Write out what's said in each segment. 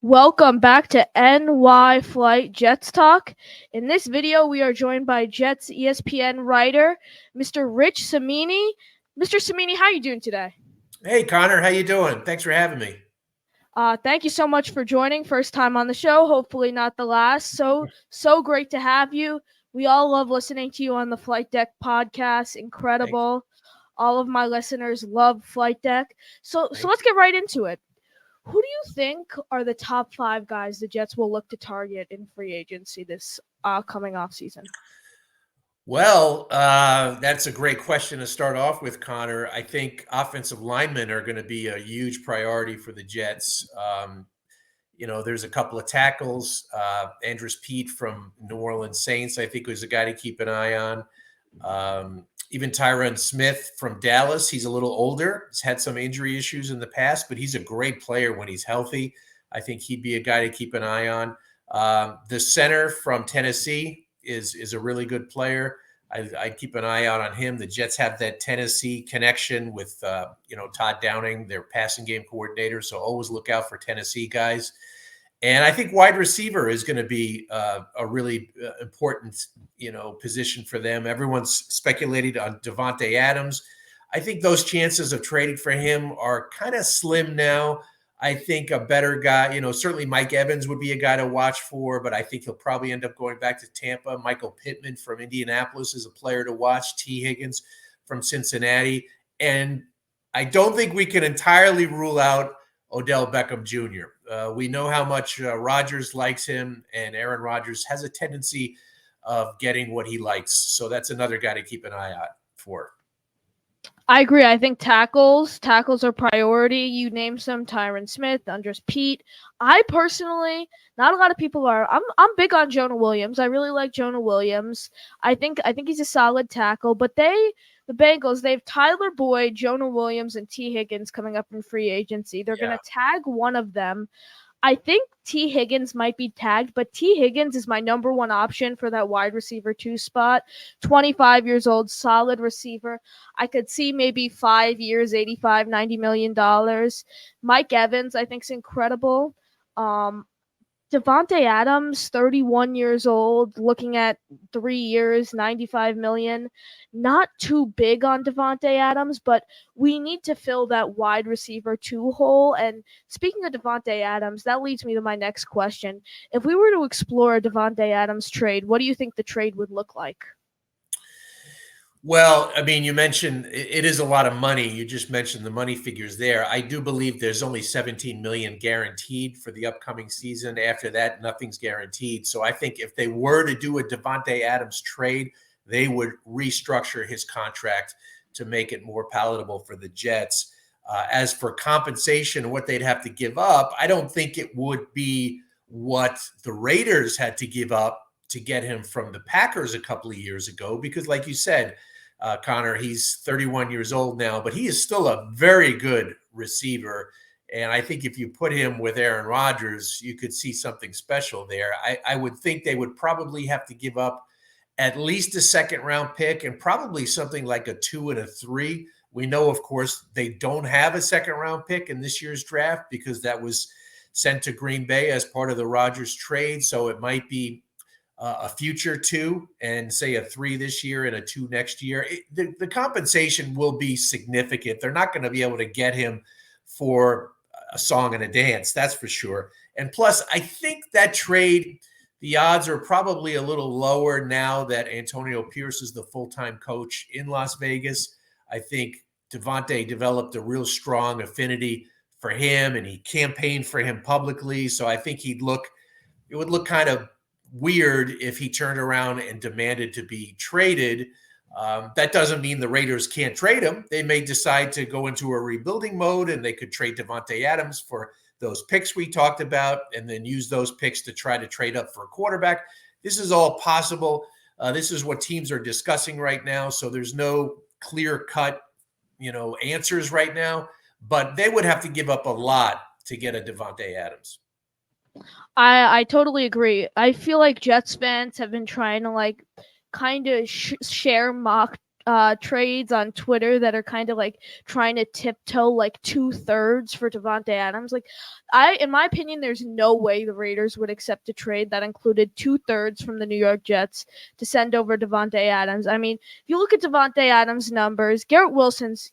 Welcome back to NY Flight Jets Talk. In this video, we are joined by Jets ESPN writer, Mr. Rich Cimini. Mr. Cimini, how are you doing today? Hey, Connor, how you doing? Thanks for having me. Thank you so much for joining. First time on the show, hopefully not the last. So great to have you. We all love listening to you on the Flight Deck podcast. Thank you. Incredible. All of my listeners love Flight Deck. So Thank let's you. get right into it. Who do you think are the top five guys the Jets will look to target in free agency this coming off season? That's a great question to start off with, Connor. I think offensive linemen are going to be a huge priority for the Jets. There's a couple of tackles. Andrews Pete from New Orleans Saints, I think, was a guy to keep an eye on. Even Tyron Smith from Dallas. He's a little older. He's had some injury issues in the past, but he's a great player when he's healthy. I think he'd be a guy to keep an eye on. The center from Tennessee is a really good player. I'd keep an eye out on him. The Jets have that Tennessee connection with Todd Downing, their passing game coordinator. So always look out for Tennessee guys. And I think wide receiver is going to be a really important, position for them. Everyone's speculated on Devonte Adams. I think those chances of trading for him are kind of slim now. I think a better guy, certainly Mike Evans would be a guy to watch for, but I think he'll probably end up going back to Tampa. Michael Pittman from Indianapolis is a player to watch. T. Higgins from Cincinnati. And I don't think we can entirely rule out Odell Beckham Jr. We know how much Rodgers likes him, and Aaron Rodgers has a tendency of getting what he likes. So that's another guy to keep an eye out for. I agree. I think tackles are priority. You name some: Tyron Smith, Andres Pete. I personally, not a lot of people are. I'm big on Jonah Williams. I really like Jonah Williams. I think he's a solid tackle. But the Bengals, they have Tyler Boyd, Jonah Williams, and T. Higgins coming up in free agency. They're Yeah. gonna tag one of them. I think T. Higgins might be tagged, but T. Higgins is my number one option for that wide receiver 2 spot. 25 years old, solid receiver. I could see maybe 5 years, $85, $90 million. Mike Evans, I think, is incredible. Devonte Adams, 31 years old, looking at 3 years, 95 million. Not too big on Devonte Adams, but we need to fill that wide receiver 2 hole. And speaking of Devonte Adams, that leads me to my next question. If we were to explore a Devonte Adams trade, what do you think the trade would look like? Well, I mean, you mentioned it is a lot of money. You just mentioned the money figures there. I do believe there's only 17 million guaranteed for the upcoming season. After that, nothing's guaranteed. So I think if they were to do a Devonte Adams trade, they would restructure his contract to make it more palatable for the Jets. As for compensation, what they'd have to give up, I don't think it would be what the Raiders had to give up to get him from the Packers a couple of years ago, because like you said, Connor, he's 31 years old now, but he is still a very good receiver. And I think if you put him with Aaron Rodgers, you could see something special there. I would think they would probably have to give up at least a second round pick and probably something like a 2 and a 3. We know, of course, they don't have a second round pick in this year's draft because that was sent to Green Bay as part of the Rodgers trade. So it might be a future 2 and say a 3 this year and a 2 next year. The compensation will be significant. They're not going to be able to get him for a song and a dance, that's for sure. And plus, I think that trade, the odds are probably a little lower now that Antonio Pierce is the full-time coach in Las Vegas. I think Devonte developed a real strong affinity for him, and he campaigned for him publicly. So I think it would look kind of weird if he turned around and demanded to be traded. That doesn't mean the Raiders can't trade him. They may decide to go into a rebuilding mode, and they could trade Devonte Adams for those picks we talked about and then use those picks to try to trade up for a quarterback. This is all possible. This is what teams are discussing right now. So there's no clear-cut, answers right now. But they would have to give up a lot to get a Devonte Adams. I totally agree. I feel like Jets fans have been trying to kind of share mock trades on Twitter that are kind of like trying to tiptoe like 2/3 for Devonte Adams. Like, in my opinion, there's no way the Raiders would accept a trade that included 2/3 from the New York Jets to send over Devonte Adams. I mean, if you look at Devonte Adams' numbers, Garrett Wilson's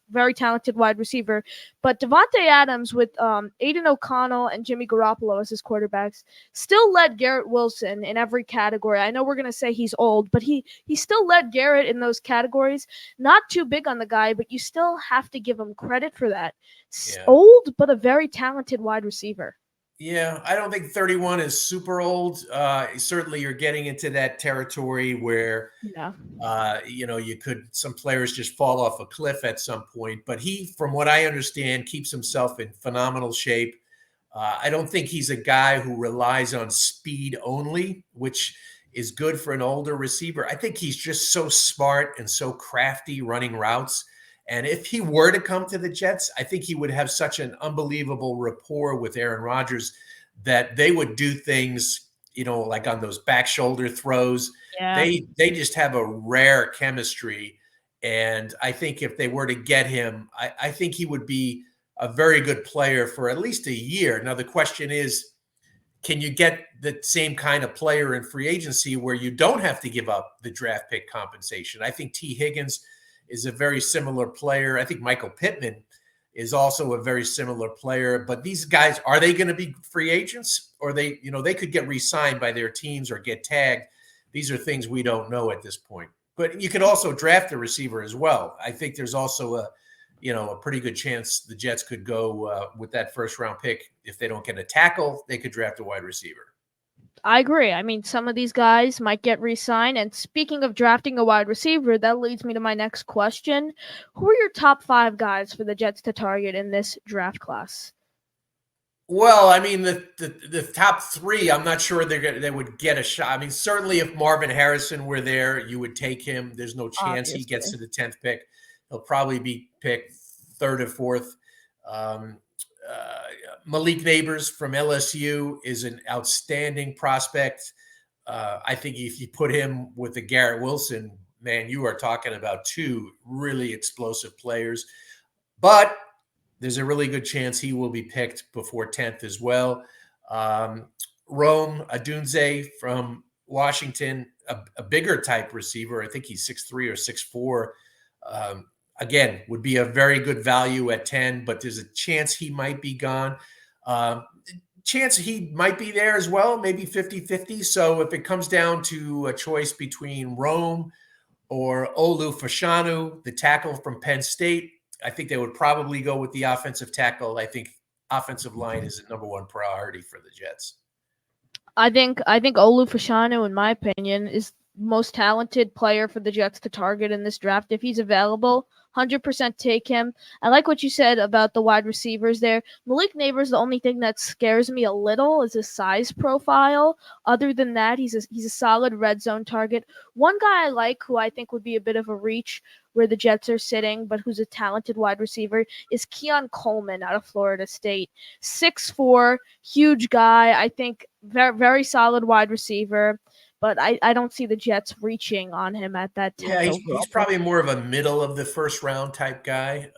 very talented wide receiver, but Devonte Adams with Aiden O'Connell and Jimmy Garoppolo as his quarterbacks still led Garrett Wilson in every category. I know we're gonna say he's old, but he still led Garrett in those categories. Not too big on the guy, but you still have to give him credit for that. Yeah. Old, but a very talented wide receiver. Yeah, I don't think 31 is super old. Certainly, you're getting into that territory where, Yeah. some players just fall off a cliff at some point. But he, from what I understand, keeps himself in phenomenal shape. I don't think he's a guy who relies on speed only, which is good for an older receiver. I think he's just so smart and so crafty running routes. And if he were to come to the Jets, I think he would have such an unbelievable rapport with Aaron Rodgers that they would do things, like on those back shoulder throws. Yeah. They just have a rare chemistry. And I think if they were to get him, I think he would be a very good player for at least a year. Now, the question is, can you get the same kind of player in free agency where you don't have to give up the draft pick compensation? I think T. Higgins is a very similar player. I think Michael Pittman is also a very similar player. But these guys, are they going to be free agents, or they could get re-signed by their teams or get tagged? These are things we don't know at this point. But you could also draft a receiver as well. I think there's also a pretty good chance the Jets could go with that first round pick. If they don't get a tackle, they could draft a wide receiver. I agree. I mean, some of these guys might get re-signed. And speaking of drafting a wide receiver, that leads me to my next question. Who are your top 5 guys for the Jets to target in this draft class? Well, I mean, the top 3, I'm not sure they would get a shot. I mean, certainly if Marvin Harrison were there, you would take him. There's no chance Obviously. he gets to the 10th pick. He'll probably be picked 3rd or 4th. Malik Neighbors from LSU is an outstanding prospect. I think if you put him with the Garrett Wilson, man, you are talking about 2 really explosive players. But there's a really good chance he will be picked before 10th as well. Rome Odunze from Washington, a bigger type receiver. I think he's 6'3" or 6'4". Again, would be a very good value at 10, but there's a chance he might be gone. Chance he might be there as well, maybe 50-50. So if it comes down to a choice between Rome or Olu Fashanu, the tackle from Penn State, I think they would probably go with the offensive tackle. I think offensive line is a number 1 priority for the Jets. I think Olu Fashanu, in my opinion, is most talented player for the Jets to target in this draft. If he's available, 100% take him. I like what you said about the wide receivers there. Malik Neighbors, the only thing that scares me a little is his size profile. Other than that, he's a solid red zone target. One guy I like, who I think would be a bit of a reach where the Jets are sitting, but who's a talented wide receiver, is Keon Coleman out of Florida State. 6'4", huge guy. I think very, very solid wide receiver. But I don't see the Jets reaching on him at that 10th. Yeah, he's probably more of a middle of the first round type guy.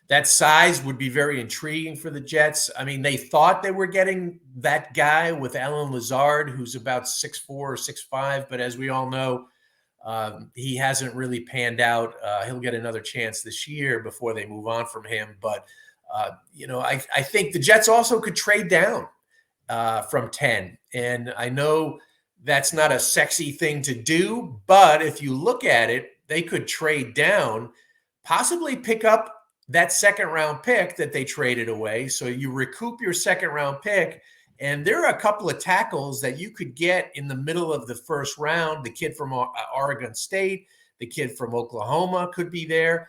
That size would be very intriguing for the Jets. I mean, they thought they were getting that guy with Alan Lazard, who's about 6'4" or 6'5", but as we all know, he hasn't really panned out. He'll get another chance this year before they move on from him. But, I think the Jets also could trade down from 10. And I know that's not a sexy thing to do, but if you look at it, they could trade down, possibly pick up that 2nd round pick that they traded away. So you recoup your 2nd round pick. And there are a couple of tackles that you could get in the middle of the first round. The kid from Oregon State, the kid from Oklahoma could be there.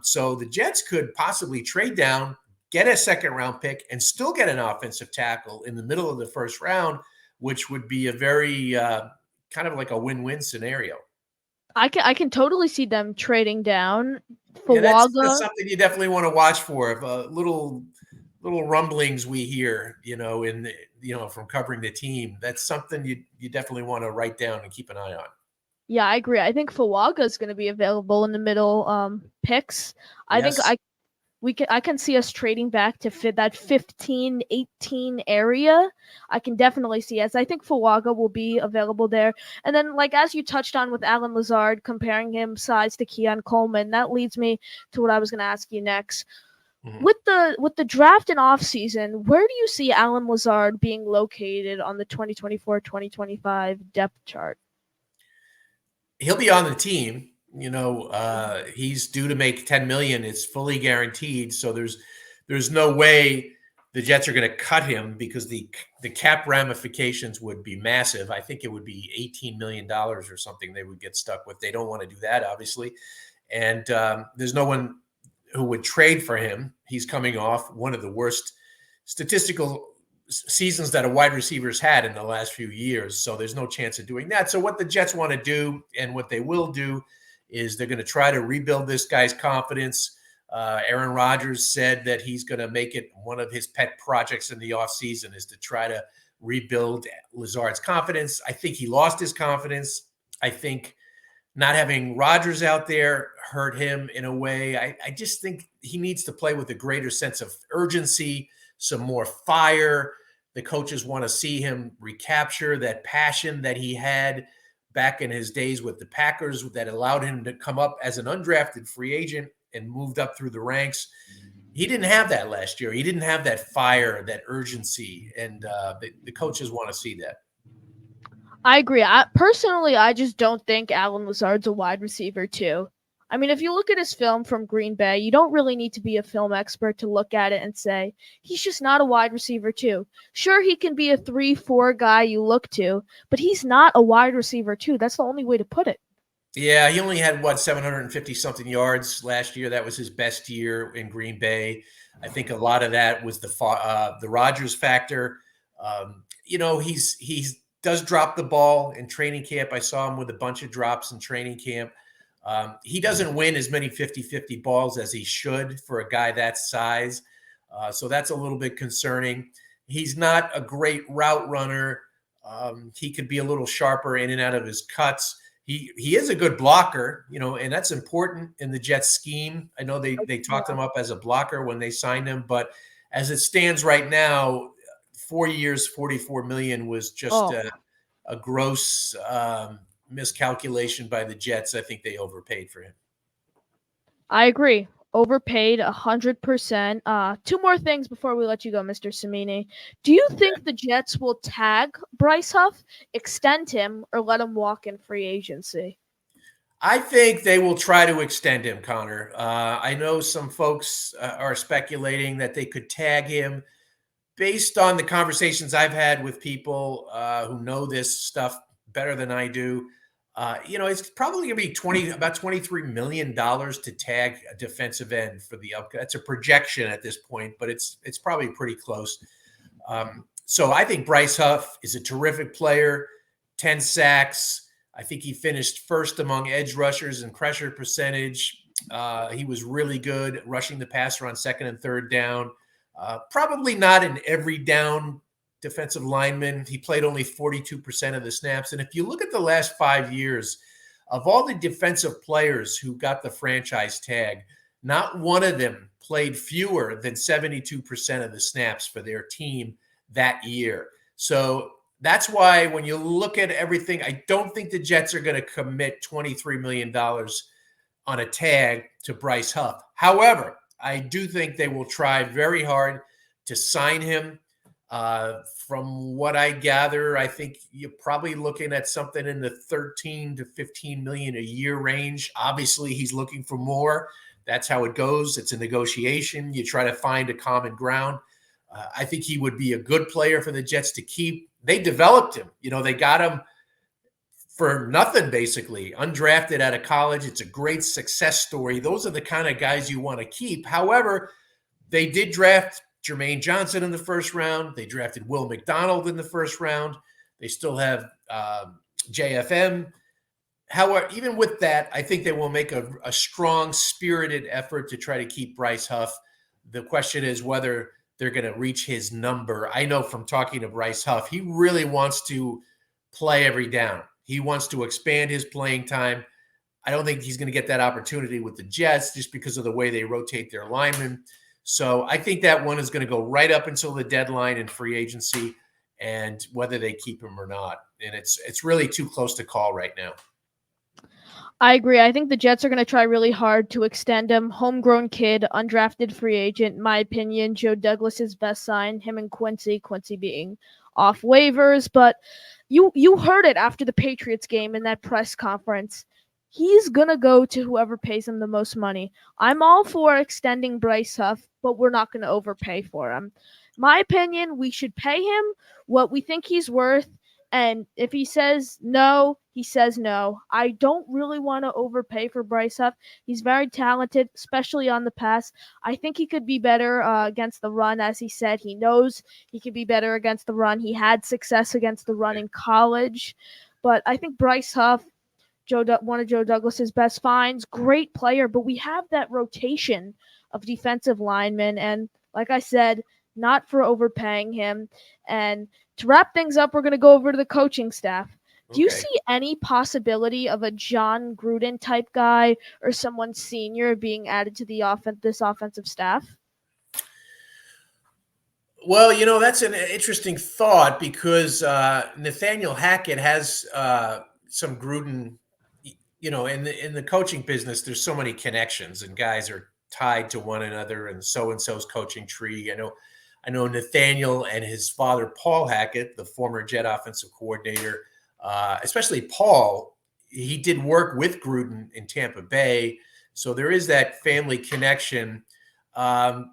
So the Jets could possibly trade down, get a 2nd round pick, and still get an offensive tackle in the middle of the first round, which would be a very kind of like a win-win scenario. I can totally see them trading down for that's something you definitely want to watch for. If little rumblings we hear, from covering the team, that's something you definitely want to write down and keep an eye on. Yeah, I agree. I think Fuaga is going to be available in the middle picks. I think Yes. I can see us trading back to fit that 15, 18 area. I can definitely see as I think Fuaga will be available there. And then like as you touched on with Alan Lazard comparing him size to Keon Coleman, that leads me to what I was going to ask you next. Mhm. With the draft and off season, where do you see Alan Lazard being located on the 2024-2025 depth chart? He'll be on the team. He's due to make 10 million. It's fully guaranteed. So there's no way the Jets are going to cut him because the cap ramifications would be massive. I think it would be $18 million or something they would get stuck with. They don't want to do that, obviously. And there's no one who would trade for him. He's coming off one of the worst statistical seasons that a wide receiver's had in the last few years. So there's no chance of doing that. So what the Jets want to do and what they will do is they're going to try to rebuild this guy's confidence. Aaron Rodgers said that he's going to make it one of his pet projects in the offseason is to try to rebuild Lazard's confidence. I think he lost his confidence. I think not having Rodgers out there hurt him in a way. I just think he needs to play with a greater sense of urgency, some more fire. The coaches want to see him recapture that passion that he had back in his days with the Packers that allowed him to come up as an undrafted free agent and moved up through the ranks. He didn't have that last year. He didn't have that fire, that urgency, and the coaches want to see that. I agree. I just don't think Alan Lazard's a wide receiver too. I mean, if you look at his film from Green Bay, you don't really need to be a film expert to look at it and say he's just not a wide receiver too. Sure, he can be a 3-4 guy you look to, but he's not a wide receiver too. That's the only way to put it. Yeah, he only had 750 something yards last year. That was his best year in Green Bay. I think a lot of that was the Rodgers factor. He's does drop the ball in training camp. I saw him with a bunch of drops in training camp. He doesn't win as many 50-50 balls as he should for a guy that size. So that's a little bit concerning. He's not a great route runner. He could be a little sharper in and out of his cuts. He is a good blocker, and that's important in the Jets scheme. I know they talked him up as a blocker when they signed him, but as it stands right now, 4 years, $44 million was just a gross miscalculation by the Jets. I think they overpaid for him. I agree. Overpaid 100%. Two more things before we let you go, Mr. Cimini. Do you think the Jets will tag Bryce Huff, extend him, or let him walk in free agency? I think they will try to extend him, Connor. I know some folks are speculating that they could tag him. Based on the conversations I've had with people who know this stuff better than I do, it's probably going to be about $23 million to tag a defensive end for the up. That's a projection at this point, but it's probably pretty close. So I think Bryce Huff is a terrific player, 10 sacks. I think he finished first among edge rushers in pressure percentage. He was really good rushing the passer on second and third down. Probably not an every down defensive lineman. He played only 42% of the snaps. And if you look at the last 5 years, of all the defensive players who got the franchise tag, not one of them played fewer than 72% of the snaps for their team that year. So that's why when you look at everything, I don't think the Jets are going to commit $23 million on a tag to Bryce Huff. However, I do think they will try very hard to sign him. From what I gather, I think you're probably looking at something in the 13 to 15 million a year range. Obviously, he's looking for more. That's how it goes. It's a negotiation. You try to find a common ground. I think he would be a good player for the Jets to keep. They developed him. They got him for nothing, basically, undrafted out of college. It's a great success story. Those are the kind of guys you want to keep. However, they did draft Jermaine Johnson in the first round. They drafted Will McDonald in the first round. They still have JFM. However, even with that, I think they will make a strong, spirited effort to try to keep Bryce Huff. The question is whether they're going to reach his number. I know from talking to Bryce Huff, he really wants to play every down. He wants to expand his playing time. I don't think he's going to get that opportunity with the Jets just because of the way they rotate their linemen. So I think that one is going to go right up until the deadline in free agency and whether they keep him or not. And it's really too close to call right now. I agree. I think the Jets are going to try really hard to extend him. Homegrown kid, undrafted free agent. In my opinion, Joe Douglas's best sign, him and Quincy being off waivers. But you heard it after the Patriots game in that press conference. He's going to go to whoever pays him the most money. I'm all for extending Bryce Huff, but we're not going to overpay for him. My opinion, we should pay him what we think he's worth. And if he says no, he says no. I don't really want to overpay for Bryce Huff. He's very talented, especially on the pass. I think he could be better against the run, as he said. He knows he could be better against the run. He had success against the run in college. But I think Bryce Huff, one of Joe Douglas's best finds, great player. But we have that rotation of defensive linemen. And like I said, not for overpaying him. And to wrap things up, we're going to go over to the coaching staff. Do you see any possibility of a John Gruden type guy or someone senior being added to this offensive staff? Well, that's an interesting thought because Nathaniel Hackett has some Gruden. In the coaching business, there's so many connections and guys are tied to one another and so-and-so's coaching tree. I know Nathaniel and his father, Paul Hackett, the former Jet offensive coordinator, especially Paul, he did work with Gruden in Tampa Bay. So there is that family connection. I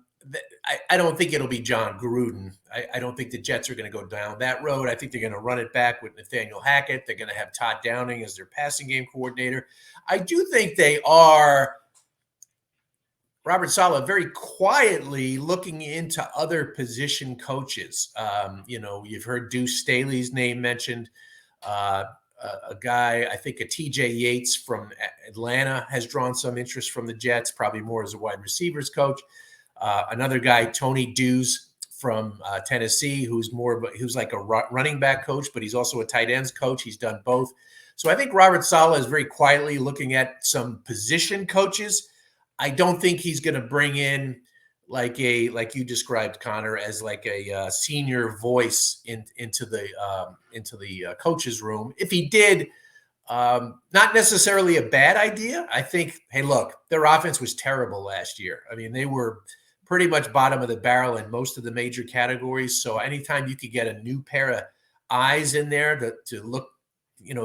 don't think it'll be John Gruden. I don't think the Jets are going to go down that road. I think they're going to run it back with Nathaniel Hackett. They're going to have Todd Downing as their passing game coordinator. I do think they are, Robert Saleh, very quietly looking into other position coaches. You've heard Deuce Staley's name mentioned. A guy, I think a TJ Yates from Atlanta has drawn some interest from the Jets, probably more as a wide receivers coach. Another guy, Tony Dews from Tennessee, who's like a running back coach, but he's also a tight ends coach. He's done both. So I think Robert Saleh is very quietly looking at some position coaches. I don't think he's going to bring in like you described, Connor, as like a senior voice into the coach's room. If he did, not necessarily a bad idea. I think, hey, look, their offense was terrible last year. I mean, they were pretty much bottom of the barrel in most of the major categories. So anytime you could get a new pair of eyes in there to look,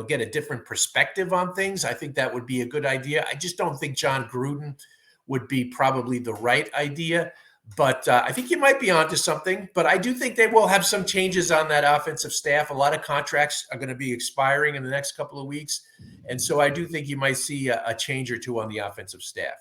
get a different perspective on things, I think that would be a good idea. I just don't think John Gruden would be probably the right idea. But I think you might be onto something. But I do think they will have some changes on that offensive staff. A lot of contracts are going to be expiring in the next couple of weeks. And so I do think you might see a change or two on the offensive staff.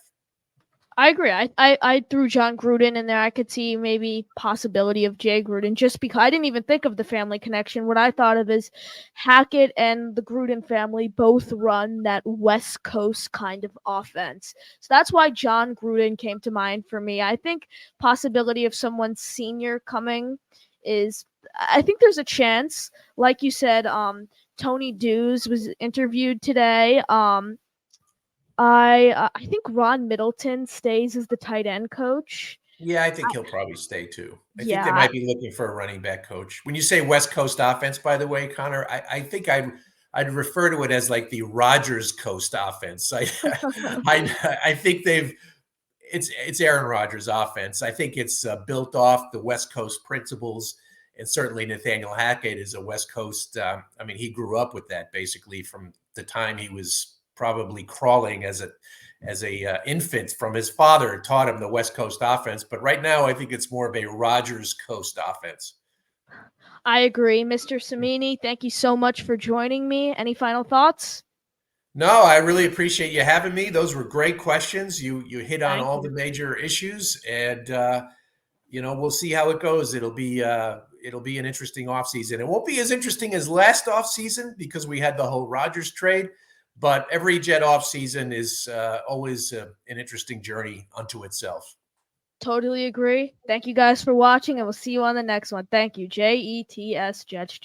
I agree. I threw John Gruden in there. I could see maybe possibility of Jay Gruden just because I didn't even think of the family connection. What I thought of is Hackett and the Gruden family both run that West Coast kind of offense. So that's why John Gruden came to mind for me. I think possibility of someone senior coming is, I think there's a chance. Like you said, Tony Dews was interviewed today. I think Ron Middleton stays as the tight end coach. Yeah, I think he'll probably stay too. I think they might be looking for a running back coach. When you say West Coast offense, by the way, Connor, I think I'd refer to it as like the Rodgers Coast offense. I think it's Aaron Rodgers offense. I think it's built off the West Coast principles, and certainly Nathaniel Hackett is a West Coast. He grew up with that basically from the time he was probably crawling as a infant from his father, taught him the West Coast offense. But right now, I think it's more of a Rodgers Coast offense. I agree. Mr. Cimini, thank you so much for joining me. Any final thoughts? No, I really appreciate you having me. Those were great questions. You hit on all the major issues, and we'll see how it goes. It'll be an interesting offseason. It won't be as interesting as last offseason because we had the whole Rodgers trade. But every Jet offseason is always an interesting journey unto itself. Totally agree. Thank you guys for watching, and we'll see you on the next one. Thank you. JETS, Jets.